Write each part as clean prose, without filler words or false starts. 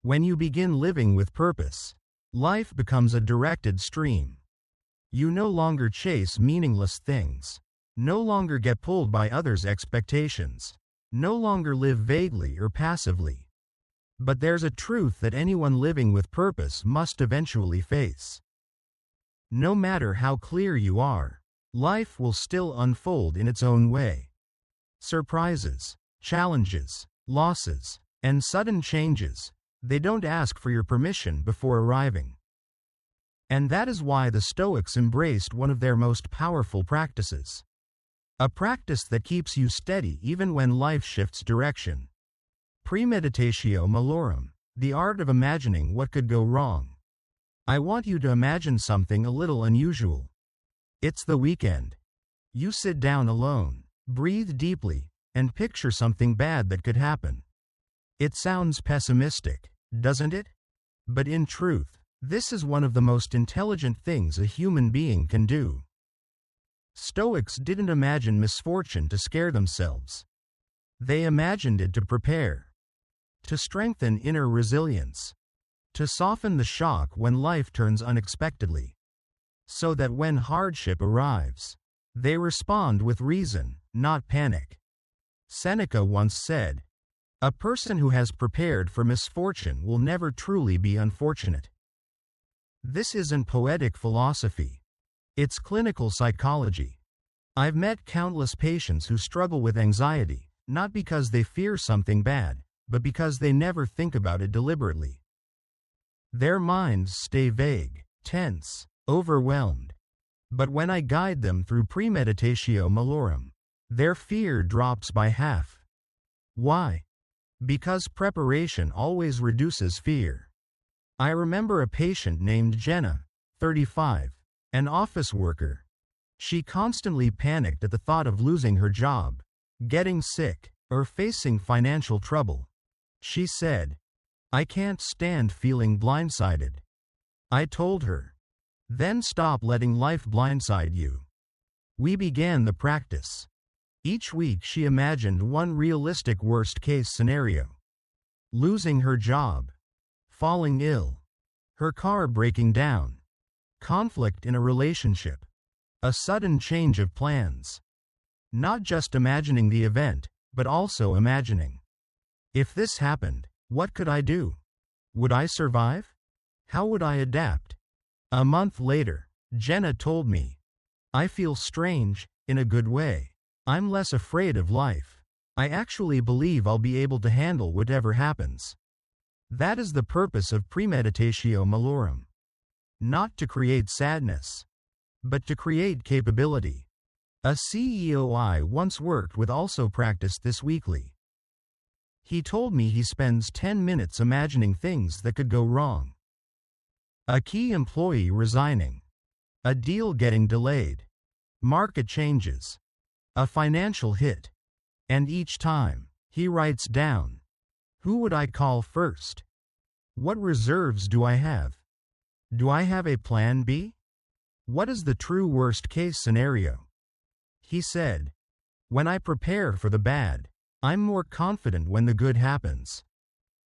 When you begin living with purpose, life becomes a directed stream. You no longer chase meaningless things, no longer get pulled by others' expectations, no longer live vaguely or passively. But there's a truth that anyone living with purpose must eventually face. No matter how clear you are, life will still unfold in its own way. Surprises, challenges, losses, and sudden changes, they don't ask for your permission before arriving. And that is why the Stoics embraced one of their most powerful practices. A practice that keeps you steady even when life shifts direction. Premeditatio malorum, the art of imagining what could go wrong. I want you to imagine something a little unusual. It's the weekend. You sit down alone, breathe deeply, and picture something bad that could happen. It sounds pessimistic, doesn't it? But in truth, this is one of the most intelligent things a human being can do. Stoics didn't imagine misfortune to scare themselves. They imagined it to prepare, to strengthen inner resilience, to soften the shock when life turns unexpectedly, so that when hardship arrives, they respond with reason, not panic. Seneca once said, "A person who has prepared for misfortune will never truly be unfortunate." This isn't poetic philosophy. It's clinical psychology. I've met countless patients who struggle with anxiety, not because they fear something bad, but because they never think about it deliberately. Their minds stay vague, tense, overwhelmed. But when I guide them through premeditatio malorum, their fear drops by half. Why? Because preparation always reduces fear. I remember a patient named Jenna, 35, an office worker. She constantly panicked at the thought of losing her job, getting sick, or facing financial trouble. She said, "I can't stand feeling blindsided." I told her, "Then stop letting life blindside you." We began the practice. Each week she imagined one realistic worst-case scenario. Losing her job, falling ill, her car breaking down, conflict in a relationship, a sudden change of plans. Not just imagining the event, but also imagining, if this happened, what could I do? Would I survive? How would I adapt? A month later, Jenna told me, "I feel strange, in a good way. I'm less afraid of life. I actually believe I'll be able to handle whatever happens." That is the purpose of premeditatio malorum. Not to create sadness, but to create capability. A CEO I once worked with also practiced this weekly. He told me he spends 10 minutes imagining things that could go wrong. A key employee resigning, a deal getting delayed, market changes, a financial hit. And each time, he writes down, who would I call first? What reserves do I have? Do I have a plan B? What is the true worst-case scenario? He said, "When I prepare for the bad, I'm more confident when the good happens."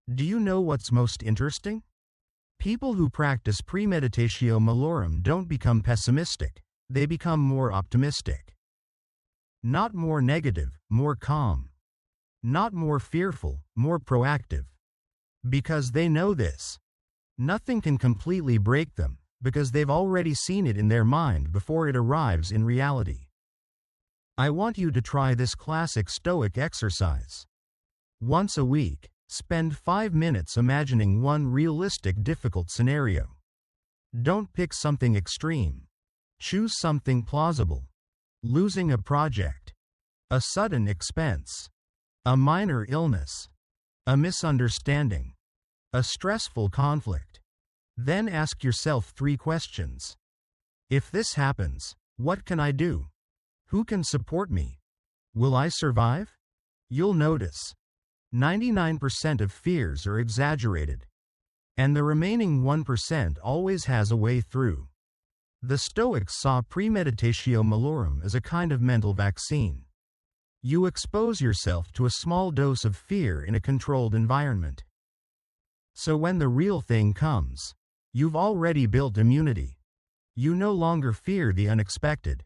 Do you know what's most interesting? People who practice premeditatio malorum don't become pessimistic, they become more optimistic. Not more negative, more calm. Not more fearful, more proactive. Because they know this. Nothing can completely break them, because they've already seen it in their mind before it arrives in reality. I want you to try this classic Stoic exercise. Once a week, spend 5 minutes imagining one realistic difficult scenario. Don't pick something extreme. Choose something plausible. Losing a project, a sudden expense, a minor illness, a misunderstanding, a stressful conflict. Then ask yourself 3 questions. If this happens, what can I do? Who can support me? Will I survive? You'll notice 99% of fears are exaggerated, and the remaining 1% always has a way through. The Stoics saw premeditatio malorum as a kind of mental vaccine. You expose yourself to a small dose of fear in a controlled environment. So when the real thing comes, you've already built immunity. You no longer fear the unexpected.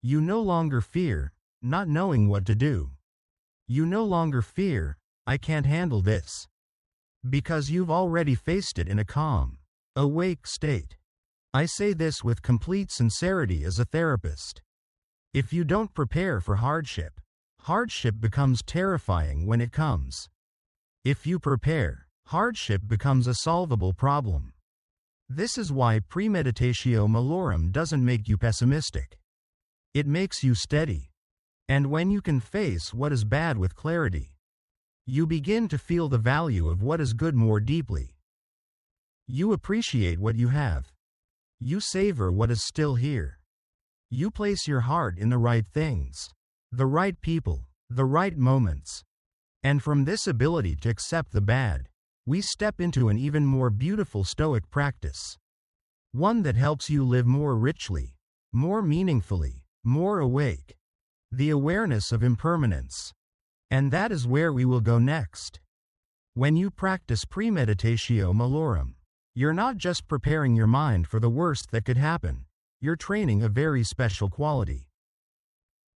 You no longer fear not knowing what to do. You no longer fear, I can't handle this. Because you've already faced it in a calm, awake state. I say this with complete sincerity as a therapist. If you don't prepare for hardship, hardship becomes terrifying when it comes. If you prepare, hardship becomes a solvable problem. This is why premeditatio malorum doesn't make you pessimistic. It makes you steady. And when you can face what is bad with clarity, you begin to feel the value of what is good more deeply. You appreciate what you have. You savor what is still here. You place your heart in the right things, the right people, the right moments. And from this ability to accept the bad, we step into an even more beautiful Stoic practice. One that helps you live more richly, more meaningfully, more awake. The awareness of impermanence. And that is where we will go next. When you practice premeditatio malorum, you're not just preparing your mind for the worst that could happen, you're training a very special quality.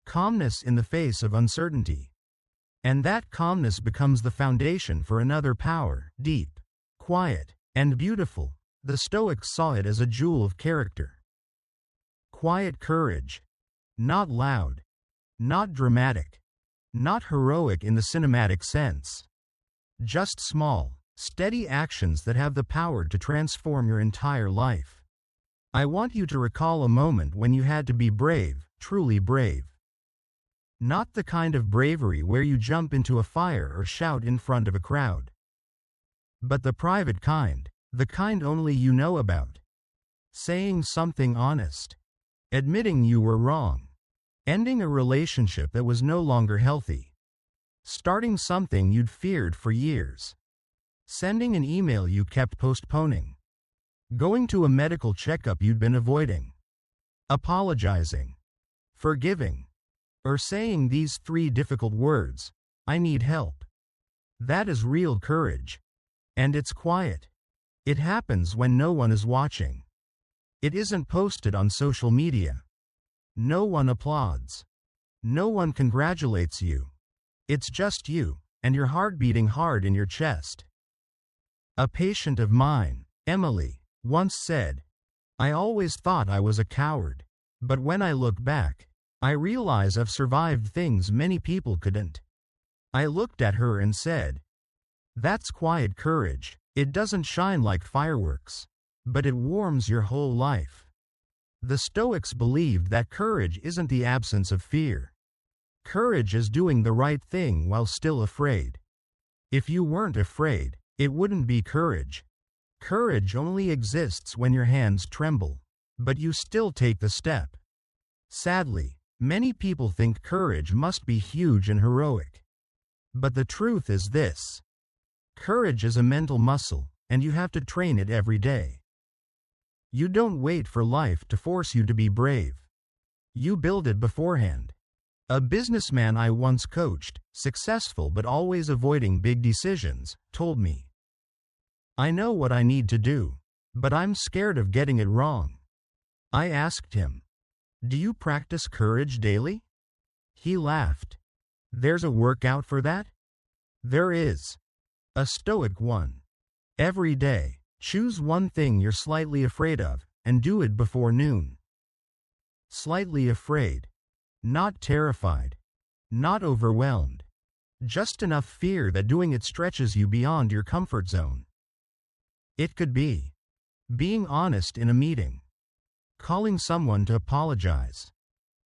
Calmness in the face of uncertainty. And that calmness becomes the foundation for another power, deep, quiet, and beautiful. The Stoics saw it as a jewel of character. Quiet courage. Not loud. Not dramatic. Not heroic in the cinematic sense. Just small, steady actions that have the power to transform your entire life. I want you to recall a moment when you had to be brave, truly brave. Not the kind of bravery where you jump into a fire or shout in front of a crowd. But the private kind, the kind only you know about. Saying something honest. Admitting you were wrong. Ending a relationship that was no longer healthy. Starting something you'd feared for years. Sending an email you kept postponing. Going to a medical checkup you'd been avoiding. Apologizing. Forgiving. Or saying these 3 difficult words, I need help. That is real courage. And it's quiet. It happens when no one is watching. It isn't posted on social media. No one applauds. No one congratulates you. It's just you, and your heart beating hard in your chest. A patient of mine, Emily, once said, I always thought I was a coward, but when I look back, I realize I've survived things many people couldn't. I looked at her and said, that's quiet courage. It doesn't shine like fireworks, but it warms your whole life. The Stoics believed that courage isn't the absence of fear. Courage is doing the right thing while still afraid. If you weren't afraid, it wouldn't be courage. Courage only exists when your hands tremble, but you still take the step. Sadly, many people think courage must be huge and heroic. But the truth is this. Courage is a mental muscle, and you have to train it every day. You don't wait for life to force you to be brave. You build it beforehand. A businessman I once coached, successful but always avoiding big decisions, told me, I know what I need to do, but I'm scared of getting it wrong. I asked him, do you practice courage daily? He laughed. There's a workout for that? There is. A Stoic one. Every day, choose one thing you're slightly afraid of, and do it before noon. Slightly afraid. Not terrified. Not overwhelmed. Just enough fear that doing it stretches you beyond your comfort zone. It could be being honest in a meeting. Calling someone to apologize.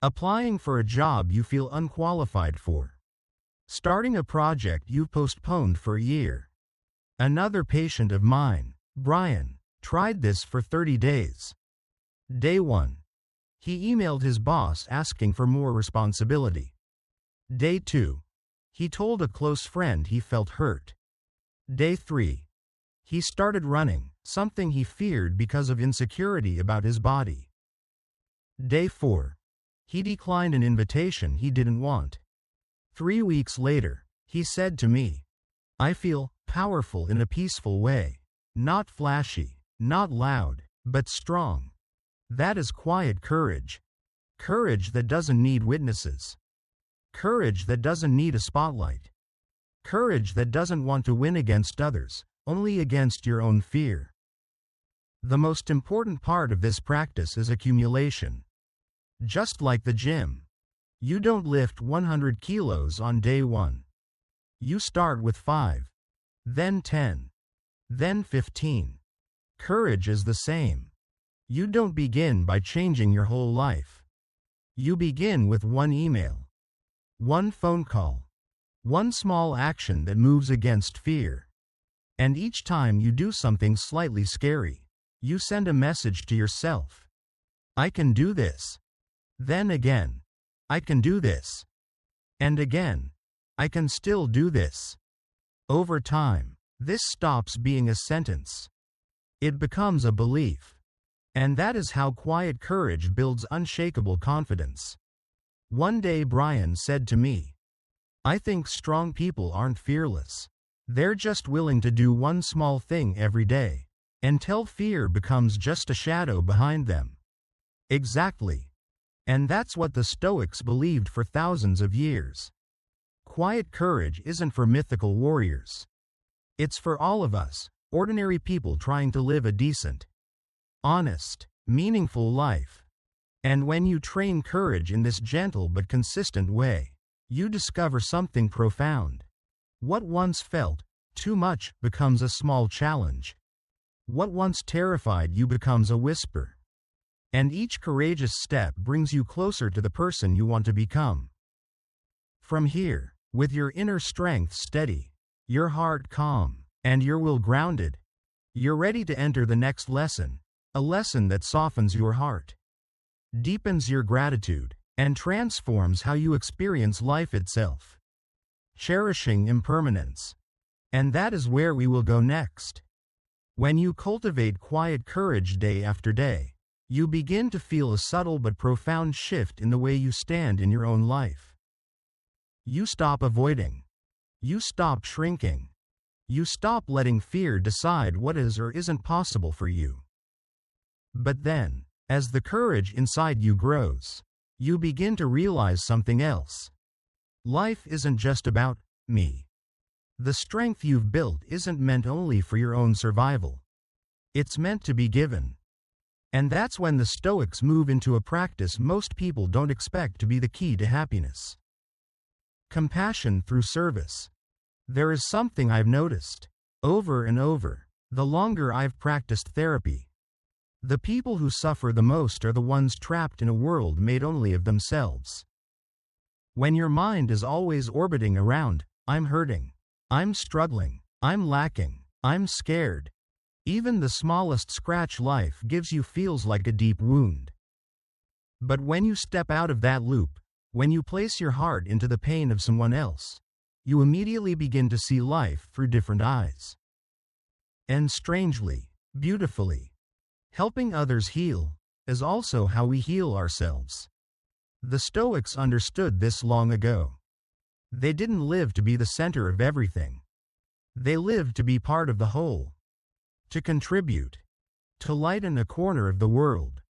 Applying for a job you feel unqualified for. Starting a project you've postponed for a year. Another patient of mine, Brian, tried this for 30 days. Day 1. He emailed his boss asking for more responsibility. Day 2. He told a close friend he felt hurt. Day 3. He started running, something he feared because of insecurity about his body. Day 4. He declined an invitation he didn't want. 3 weeks later, he said to me, I feel Powerful in a peaceful way. Not flashy, not loud, but strong. That is quiet courage. Courage that doesn't need witnesses. Courage that doesn't need a spotlight. Courage that doesn't want to win against others, only against your own fear. The most important part of this practice is accumulation. Just like the gym. You don't lift 100 kilos on day 1. You start with 5. Then 10. Then 15. Courage is the same. You don't begin by changing your whole life. You begin with one email. One phone call. One small action that moves against fear. And each time you do something slightly scary, you send a message to yourself. I can do this. Then again, I can do this. And again, I can still do this. Over time, this stops being a sentence. It becomes a belief. And that is how quiet courage builds unshakable confidence. One day Brian said to me, I think strong people aren't fearless. They're just willing to do one small thing every day, until fear becomes just a shadow behind them. Exactly. And that's what the Stoics believed for thousands of years. Quiet courage isn't for mythical warriors. It's for all of us, ordinary people trying to live a decent, honest, meaningful life. And when you train courage in this gentle but consistent way, you discover something profound. What once felt too much becomes a small challenge. What once terrified you becomes a whisper. And each courageous step brings you closer to the person you want to become. From here, with your inner strength steady, your heart calm, and your will grounded, you're ready to enter the next lesson, a lesson that softens your heart, deepens your gratitude, and transforms how you experience life itself. Cherishing impermanence. And that is where we will go next. When you cultivate quiet courage day after day, you begin to feel a subtle but profound shift in the way you stand in your own life. You stop avoiding. You stop shrinking. You stop letting fear decide what is or isn't possible for you. But then, as the courage inside you grows, you begin to realize something else. Life isn't just about me. The strength you've built isn't meant only for your own survival. It's meant to be given. And that's when the Stoics move into a practice most people don't expect to be the key to happiness. Compassion through service. There is something I've noticed, over and over, the longer I've practiced therapy. The people who suffer the most are the ones trapped in a world made only of themselves. When your mind is always orbiting around, I'm hurting, I'm struggling, I'm lacking, I'm scared. Even the smallest scratch life gives you feels like a deep wound. But when you step out of that loop, when you place your heart into the pain of someone else, you immediately begin to see life through different eyes. And strangely, beautifully, helping others heal is also how we heal ourselves. The Stoics understood this long ago. They didn't live to be the center of everything. They lived to be part of the whole. To contribute. To lighten a corner of the world.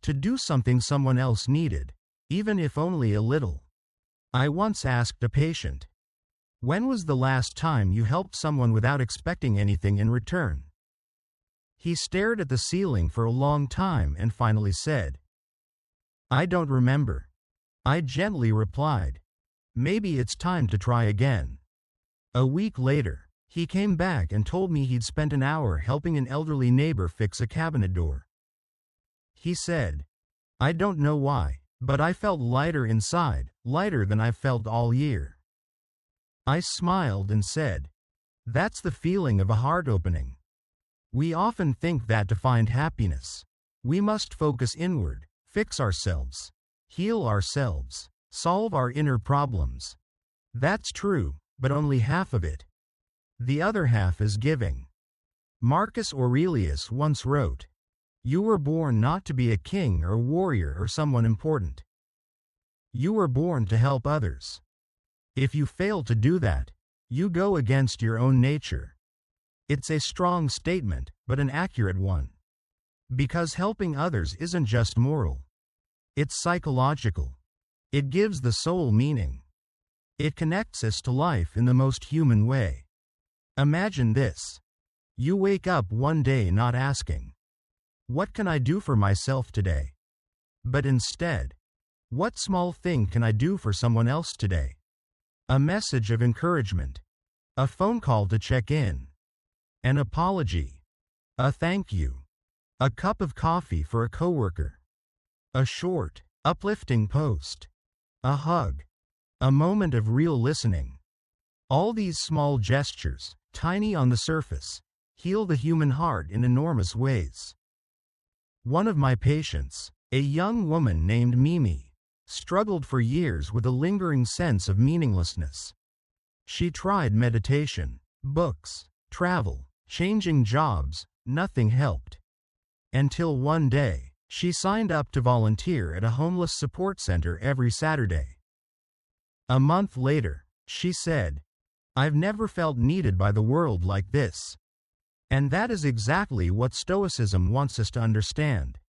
To do something someone else needed, even if only a little. I once asked a patient, when was the last time you helped someone without expecting anything in return? He stared at the ceiling for a long time and finally said, I don't remember. I gently replied, maybe it's time to try again. A week later, he came back and told me he'd spent an hour helping an elderly neighbor fix a cabinet door. He said, I don't know why, but I felt lighter inside, lighter than I've felt all year. I smiled and said, that's the feeling of a heart opening. We often think that to find happiness, we must focus inward, fix ourselves, heal ourselves, solve our inner problems. That's true, but only half of it. The other half is giving. Marcus Aurelius once wrote, you were born not to be a king or warrior or someone important. You were born to help others. If you fail to do that, You go against your own nature. It's a strong statement, but an accurate one. Because helping others isn't just moral. It's psychological. It gives the soul meaning. It connects us to life in the most human way. Imagine this. You wake up one day not asking, "What can I do for myself today?" But instead, "What small thing can I do for someone else today?" A message of encouragement. A phone call to check in. An apology. A thank you. A cup of coffee for a coworker. A short, uplifting post. A hug. A moment of real listening. All these small gestures, tiny on the surface, heal the human heart in enormous ways. One of my patients, a young woman named Mimi, struggled for years with a lingering sense of meaninglessness. She tried meditation, books, travel, changing jobs, nothing helped. Until one day, she signed up to volunteer at a homeless support center every Saturday. A month later, she said, "I've never felt needed by the world like this." And that is exactly what Stoicism wants us to understand.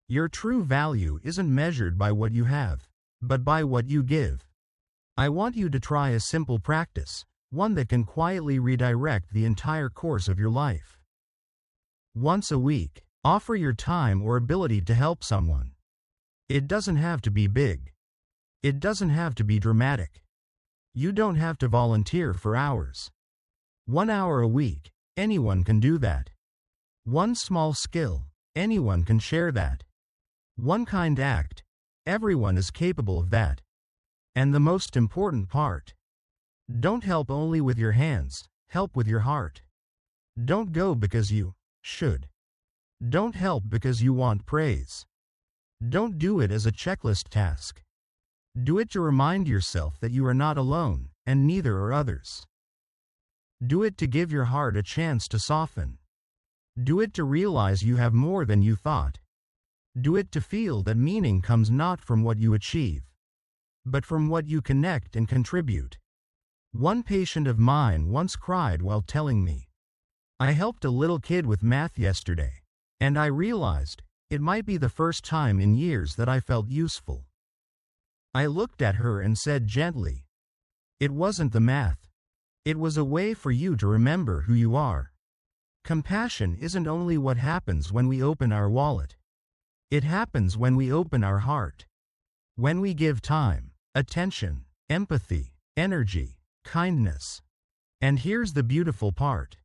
Your true value isn't measured by what you have, but by what you give. I want you to try a simple practice, one that can quietly redirect the entire course of your life. Once a week, offer your time or ability to help someone. It doesn't have to be big. It doesn't have to be dramatic. You don't have to volunteer for hours. 1 hour a week, anyone can do that. One small skill, anyone can share that. One kind act, everyone is capable of that. And the most important part, don't help only with your hands, help with your heart. Don't go because you should. Don't help because you want praise. Don't do it as a checklist task. Do it to remind yourself that you are not alone, and neither are others. Do it to give your heart a chance to soften. Do it to realize you have more than you thought. Do it to feel that meaning comes not from what you achieve, but from what you connect and contribute. One patient of mine once cried while telling me, "I helped a little kid with math yesterday, and I realized it might be the first time in years that I felt useful." I looked at her and said gently, "It wasn't the math. It was a way for you to remember who you are." Compassion isn't only what happens when we open our wallet. It happens when we open our heart. When we give time, attention, empathy, energy, kindness. And here's the beautiful part.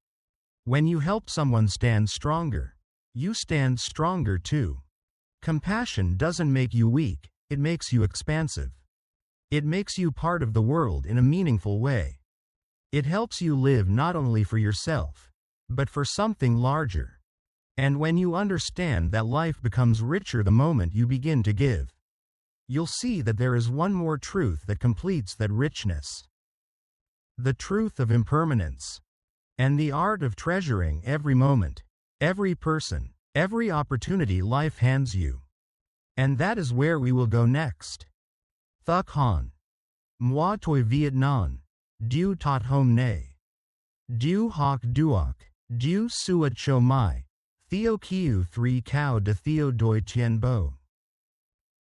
When you help someone stand stronger, you stand stronger too. Compassion doesn't make you weak, it makes you expansive. It makes you part of the world in a meaningful way. It helps you live not only for yourself, but for something larger. And when you understand that life becomes richer the moment you begin to give, you'll see that there is one more truth that completes that richness. The truth of impermanence. And the art of treasuring every moment, every person, every opportunity life hands you. And that is where we will go next. Thuk Han. Moi toi Viet Nam. Dieu tot hom ne. Dieu hoc duoc. Dieu suat cho mai. Theo kiu 3 cow de Theo doi tien bo.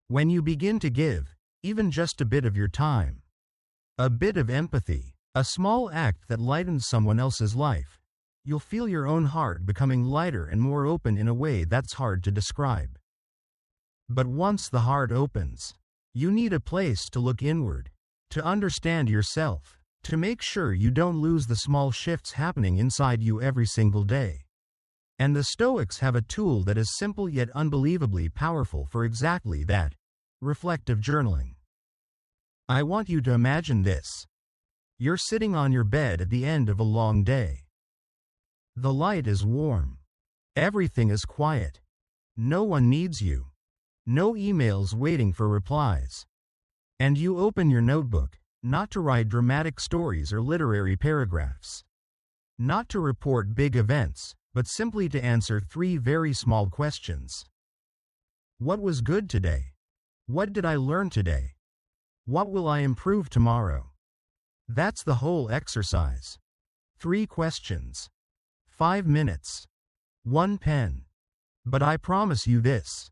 When you begin to give, even just a bit of your time, a bit of empathy, a small act that lightens someone else's life, you'll feel your own heart becoming lighter and more open in a way that's hard to describe. But once the heart opens, you need a place to look inward, to understand yourself, to make sure you don't lose the small shifts happening inside you every single day. And the Stoics have a tool that is simple yet unbelievably powerful for exactly that: reflective journaling. I want you to imagine this. You're sitting on your bed at the end of a long day. The light is warm. Everything is quiet. No one needs you. No emails waiting for replies. And you open your notebook, not to write dramatic stories or literary paragraphs. Not to report big events, but simply to answer 3 very small questions. What was good today? What did I learn today? What will I improve tomorrow? That's the whole exercise. 3 questions. 5 minutes. 1 pen. But I promise you this.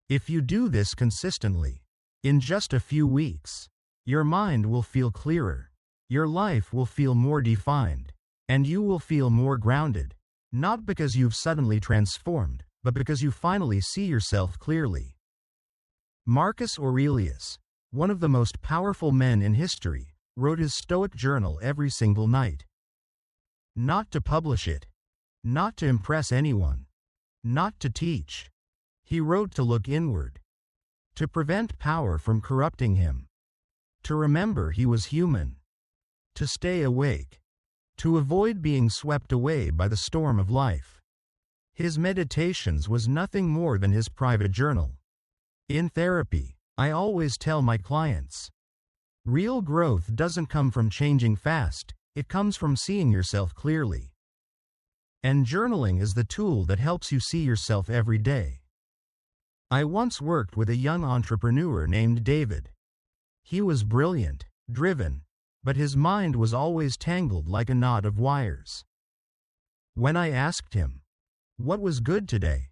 If you do this consistently, in just a few weeks, your mind will feel clearer, your life will feel more defined, and you will feel more grounded, not because you've suddenly transformed, but because you finally see yourself clearly. Marcus Aurelius, one of the most powerful men in history, wrote his Stoic journal every single night. Not to publish it, not to impress anyone, not to teach. He wrote to look inward, to prevent power from corrupting him, to remember he was human, to stay awake, to avoid being swept away by the storm of life. His meditations was nothing more than his private journal. In therapy, I always tell my clients, real growth doesn't come from changing fast, it comes from seeing yourself clearly. And journaling is the tool that helps you see yourself every day. I once worked with a young entrepreneur named David. He was brilliant, driven, but his mind was always tangled like a knot of wires. When I asked him, "What was good today?"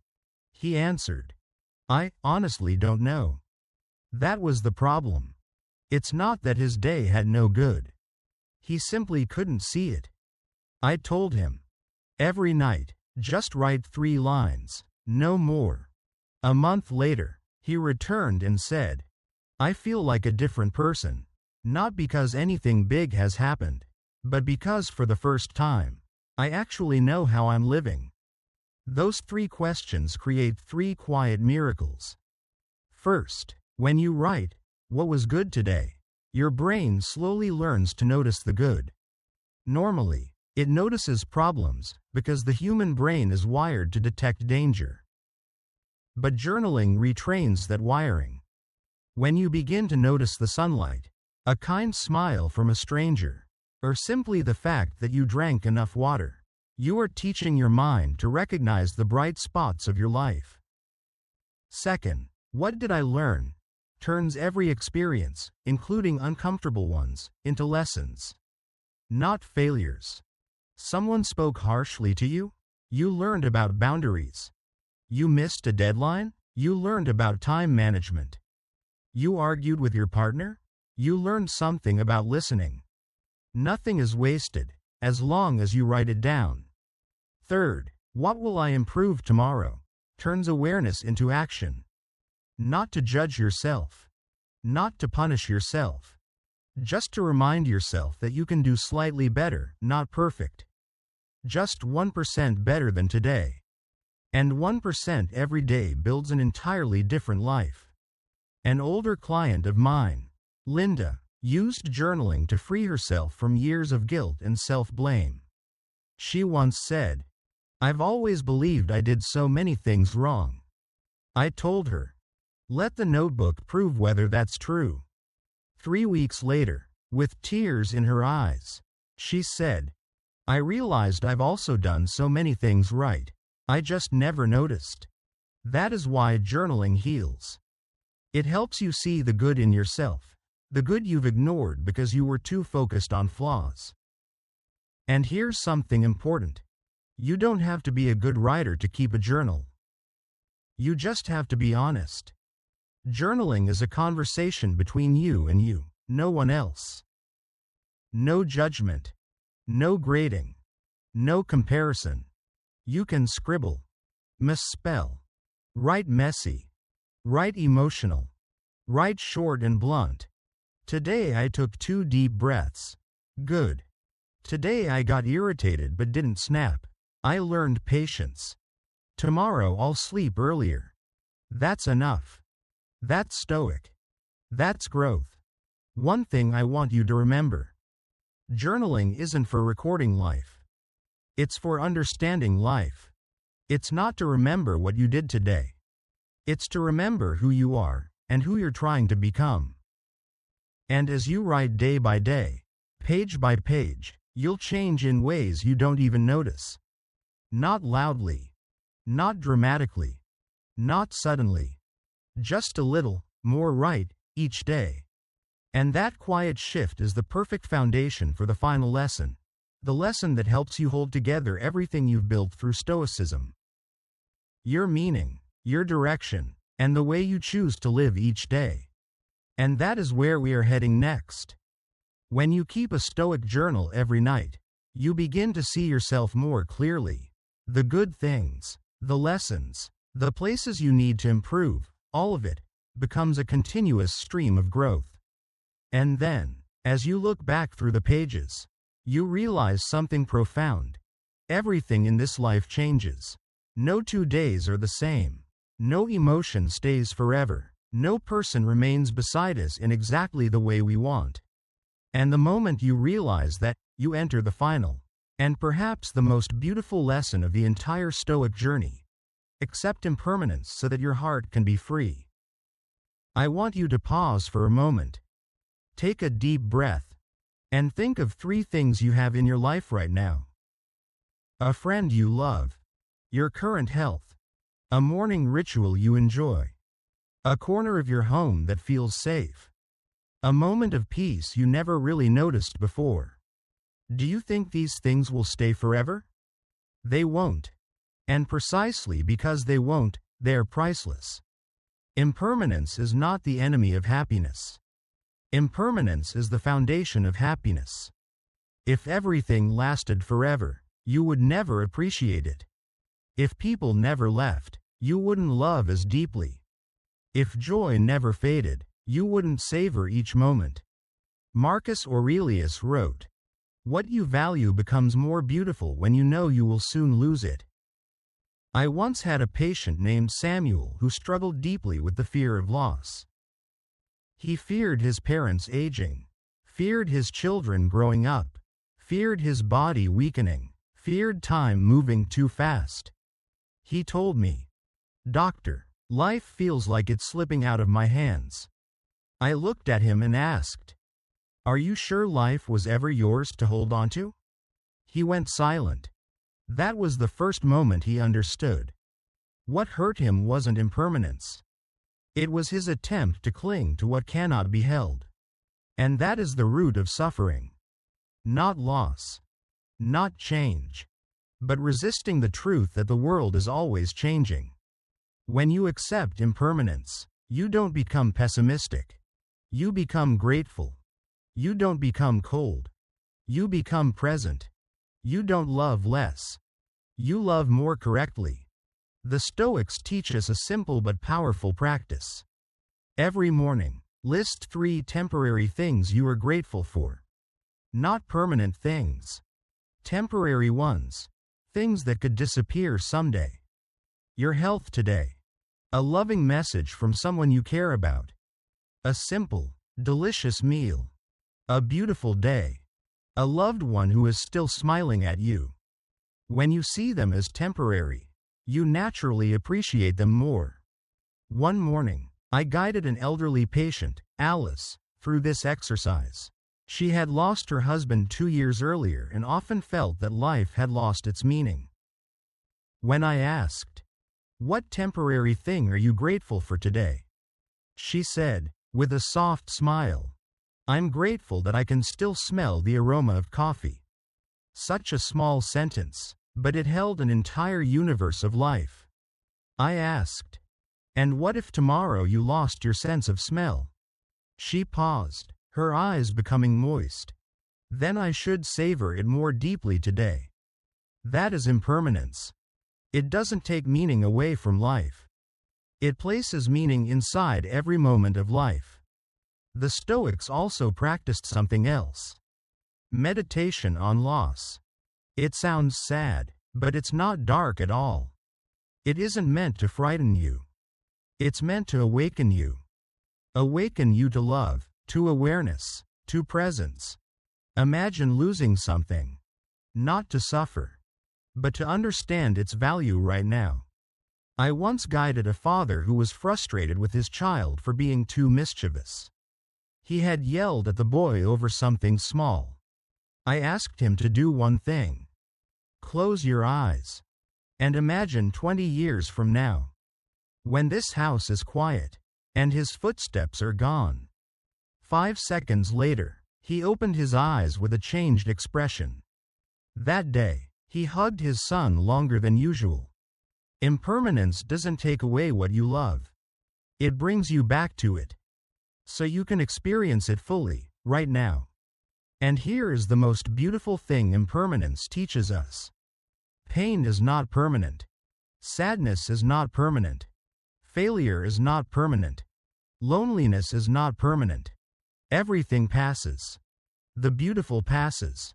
he answered, "I honestly don't know." That was the problem. It's not that his day had no good. He simply couldn't see it. I told him, every night, just write 3 lines, no more. A month later, he returned and said, I feel like a different person, not because anything big has happened, but because for the first time, I actually know how I'm living. Those 3 questions create 3 quiet miracles. First, when you write, "What was good today?" your brain slowly learns to notice the good. Normally, it notices problems because the human brain is wired to detect danger. But journaling retrains that wiring. When you begin to notice the sunlight, a kind smile from a stranger, or simply the fact that you drank enough water, you are teaching your mind to recognize the bright spots of your life. Second, what did I learn? Turns every experience, including uncomfortable ones, into lessons, not failures. Someone spoke harshly to you? You learned about boundaries. You missed a deadline? You learned about time management. You argued with your partner? You learned something about listening. Nothing is wasted, as long as you write it down. Third, what will I improve tomorrow? Turns awareness into action. Not to judge yourself. Not to punish yourself. Just to remind yourself that you can do slightly better, not perfect. Just 1% better than today. And 1% every day builds an entirely different life. An older client of mine, Linda, used journaling to free herself from years of guilt and self-blame. She once said, I've always believed I did so many things wrong. I told her, let the notebook prove whether that's true. 3 weeks later, with tears in her eyes, she said, I realized I've also done so many things right. I just never noticed. That is why journaling heals. It helps you see the good in yourself, the good you've ignored because you were too focused on flaws. And here's something important. You don't have to be a good writer to keep a journal. You just have to be honest. Journaling is a conversation between you and you, no one else. No judgment. No grading. No comparison. You can scribble, misspell, write messy, write emotional, write short and blunt. Today I took 2 deep breaths. Good. Today I got irritated but didn't snap. I learned patience. Tomorrow I'll sleep earlier. That's enough. That's stoic. That's growth. One thing I want you to remember. Journaling isn't for recording life. It's for understanding life. It's not to remember what you did today. It's to remember who you are and who you're trying to become. And as you write day by day, page by page, you'll change in ways you don't even notice. Not loudly. Not dramatically. Not suddenly. Just a little more right each day. And that quiet shift is the perfect foundation for the final lesson. The lesson that helps you hold together everything you've built through Stoicism. Your meaning, your direction, and the way you choose to live each day. And that is where we are heading next. When you keep a Stoic journal every night, you begin to see yourself more clearly. The good things, the lessons, the places you need to improve, all of it becomes a continuous stream of growth. And then, as you look back through the pages, you realize something profound. Everything in this life changes. No 2 days are the same. No emotion stays forever. No person remains beside us in exactly the way we want. And the moment you realize that, you enter the final, and perhaps the most beautiful lesson of the entire Stoic journey. Accept impermanence so that your heart can be free. I want you to pause for a moment. Take a deep breath, and think of 3 things you have in your life right now. A friend you love. Your current health. A morning ritual you enjoy. A corner of your home that feels safe. A moment of peace you never really noticed before. Do you think these things will stay forever? They won't. And precisely because they won't, they're priceless. Impermanence is not the enemy of happiness. Impermanence is the foundation of happiness. If everything lasted forever, you would never appreciate it. If people never left, you wouldn't love as deeply. If joy never faded, you wouldn't savor each moment. Marcus Aurelius wrote, "What you value becomes more beautiful when you know you will soon lose it." I once had a patient named Samuel who struggled deeply with the fear of loss. He feared his parents aging, feared his children growing up, feared his body weakening, feared time moving too fast. He told me, "Doctor, life feels like it's slipping out of my hands." I looked at him and asked, "Are you sure life was ever yours to hold on to?" He went silent. That was the first moment he understood. What hurt him wasn't impermanence. It was his attempt to cling to what cannot be held. And that is the root of suffering. Not loss. Not change. But resisting the truth that the world is always changing. When you accept impermanence, you don't become pessimistic. You become grateful. You don't become cold. You become present. You don't love less. You love more correctly. The Stoics teach us a simple but powerful practice. Every morning, list 3 temporary things you are grateful for. Not permanent things. Temporary ones. Things that could disappear someday. Your health today. A loving message from someone you care about. A simple, delicious meal. A beautiful day. A loved one who is still smiling at you. When you see them as temporary, you naturally appreciate them more. One morning, I guided an elderly patient, Alice, through this exercise. She had lost her husband 2 years earlier and often felt that life had lost its meaning. When I asked, "What temporary thing are you grateful for today?" she said, with a soft smile, "I'm grateful that I can still smell the aroma of coffee." Such a small sentence, but it held an entire universe of life. I asked, "And what if tomorrow you lost your sense of smell?" She paused, her eyes becoming moist. "Then I should savor it more deeply today." That is impermanence. It doesn't take meaning away from life. It places meaning inside every moment of life. The Stoics also practiced something else. Meditation on loss. It sounds sad, but it's not dark at all. It isn't meant to frighten you. It's meant to awaken you. Awaken you to love, to awareness, to presence. Imagine losing something. Not to suffer, but to understand its value right now. I once guided a father who was frustrated with his child for being too mischievous. He had yelled at the boy over something small. I asked him to do one thing. Close your eyes. And imagine 20 years from now. When this house is quiet, and his footsteps are gone. 5 seconds later, he opened his eyes with a changed expression. That day, he hugged his son longer than usual. Impermanence doesn't take away what you love. It brings you back to it, so you can experience it fully, right now. And here is the most beautiful thing impermanence teaches us. Pain is not permanent. Sadness is not permanent. Failure is not permanent. Loneliness is not permanent. Everything passes. The beautiful passes.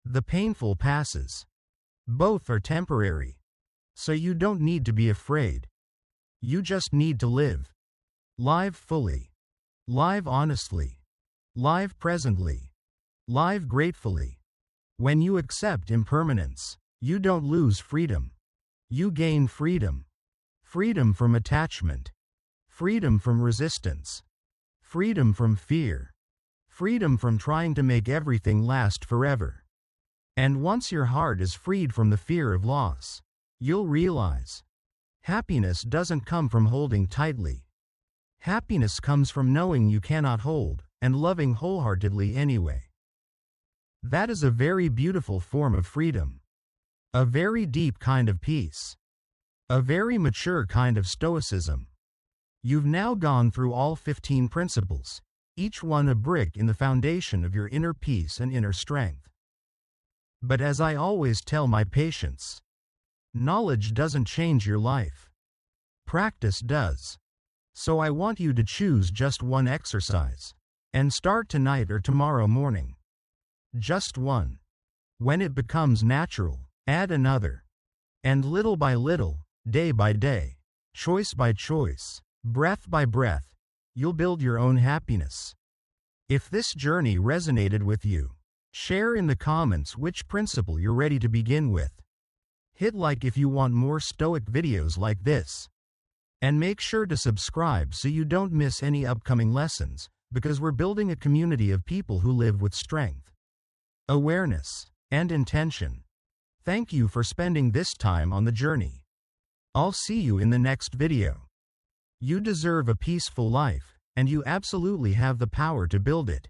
The painful passes. Both are temporary. So you don't need to be afraid. You just need to live. Live fully. Live honestly. Live presently. Live gratefully. When you accept impermanence, you don't lose freedom. You gain freedom. Freedom from attachment. Freedom from resistance. Freedom from fear. Freedom from trying to make everything last forever. And once your heart is freed from the fear of loss, you'll realize happiness doesn't come from holding tightly. Happiness comes from knowing you cannot hold and loving wholeheartedly anyway. That is a very beautiful form of freedom. A very deep kind of peace. A very mature kind of stoicism. You've now gone through all 15 principles, each one a brick in the foundation of your inner peace and inner strength. But as I always tell my patients, knowledge doesn't change your life. Practice does. So I want you to choose just one exercise, and start tonight or tomorrow morning. Just one. When it becomes natural, add another. And little by little, day by day, choice by choice, breath by breath, you'll build your own happiness. If this journey resonated with you, share in the comments which principle you're ready to begin with. Hit like if you want more Stoic videos like this. And make sure to subscribe so you don't miss any upcoming lessons, because we're building a community of people who live with strength, awareness, and intention. Thank you for spending this time on the journey. I'll see you in the next video. You deserve a peaceful life, and you absolutely have the power to build it.